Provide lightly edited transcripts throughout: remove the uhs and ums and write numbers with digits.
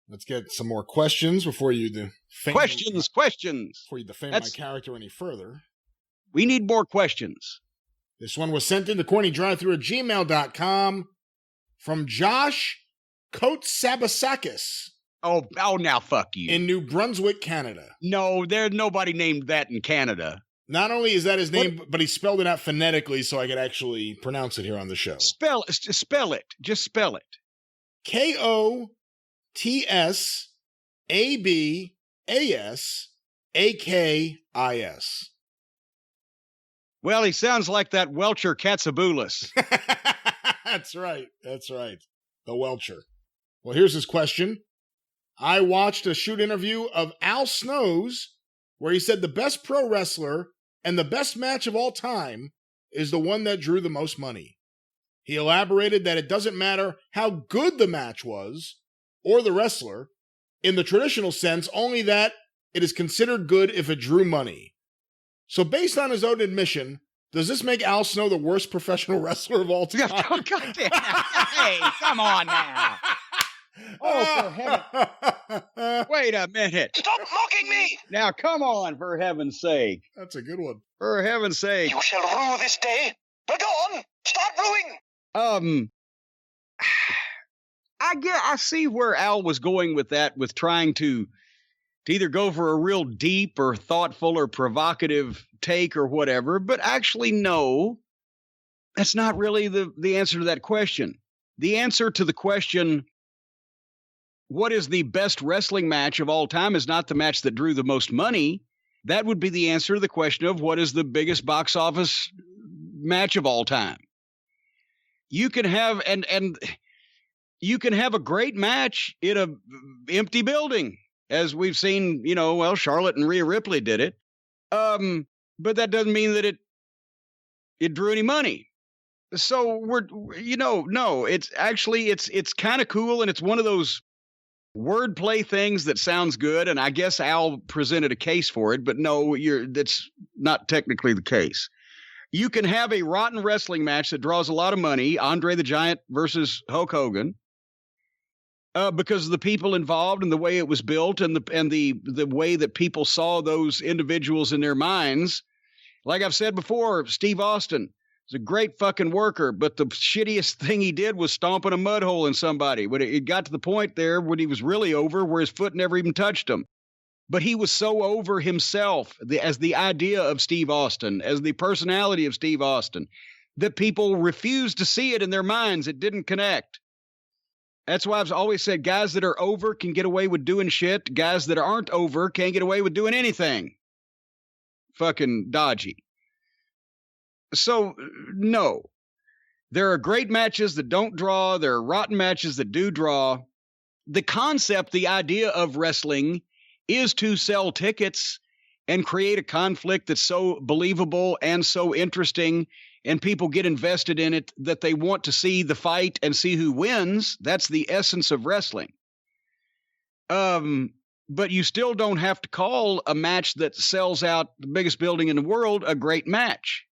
Let's get some more questions before you defame Questions. Before you defame my character any further. We need more questions. This one was sent in to CornyDriveThru@gmail.com from Josh Kotsabasakis. Oh, now fuck you. In New Brunswick, Canada. No, there's nobody named that in Canada. Not only is that his name, but he spelled it out phonetically so I could actually pronounce it here on the show. Spell it. Just spell it. Kotsabasakis. Well, he sounds like that Welcher Katsaboulis. That's right. The Welcher. Well, here's his question. I watched a shoot interview of Al Snow's where he said the best pro wrestler and the best match of all time is the one that drew the most money. He elaborated that it doesn't matter how good the match was or the wrestler, in the traditional sense, only that it is considered good if it drew money. So based on his own admission, does this make Al Snow the worst professional wrestler of all time? God damn. Hey, come on now. Oh, for heaven. Wait a minute. Stop mocking me! Now, come on, for heaven's sake. That's a good one. For heaven's sake. You shall rue this day. But go on, start ruing. I see where Al was going with that, with trying to either go for a real deep or thoughtful or provocative take or whatever, but actually, no, that's not really the answer to that question. The answer to the question, what is the best wrestling match of all time, is not the match that drew the most money. That would be the answer to the question of what is the biggest box office match of all time. You can have, and you can have a great match in a empty building, as we've seen, Charlotte and Rhea Ripley did it. But that doesn't mean that it drew any money. So no, it's actually, it's kind of cool. And it's one of those wordplay things that sounds good. And I guess Al presented a case for it, but no, that's not technically the case. You can have a rotten wrestling match that draws a lot of money, Andre the Giant versus Hulk Hogan, because of the people involved and the way it was built and the way that people saw those individuals in their minds. Like I've said before, Steve Austin is a great fucking worker, but the shittiest thing he did was stomping a mud hole in somebody. When it got to the point there when he was really over, where his foot never even touched him. But he was so over himself as the idea of Steve Austin, as the personality of Steve Austin, that people refused to see it in their minds. It didn't connect. That's why I've always said guys that are over can get away with doing shit. Guys that aren't over can't get away with doing anything. Fucking dodgy. So, no. There are great matches that don't draw. There are rotten matches that do draw. The concept, the idea of wrestling is to sell tickets and create a conflict that's so believable and so interesting, and people get invested in it that they want to see the fight and see who wins. That's the essence of wrestling. But you still don't have to call a match that sells out the biggest building in the world a great match.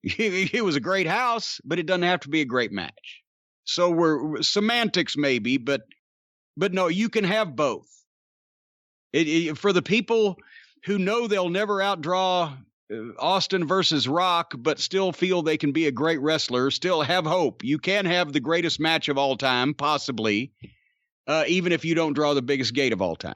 It was a great house, but it doesn't have to be a great match. So we're semantics maybe, but no, you can have both. For the people who know they'll never outdraw Austin versus Rock, but still feel they can be a great wrestler, still have hope. You can have the greatest match of all time, possibly, even if you don't draw the biggest gate of all time.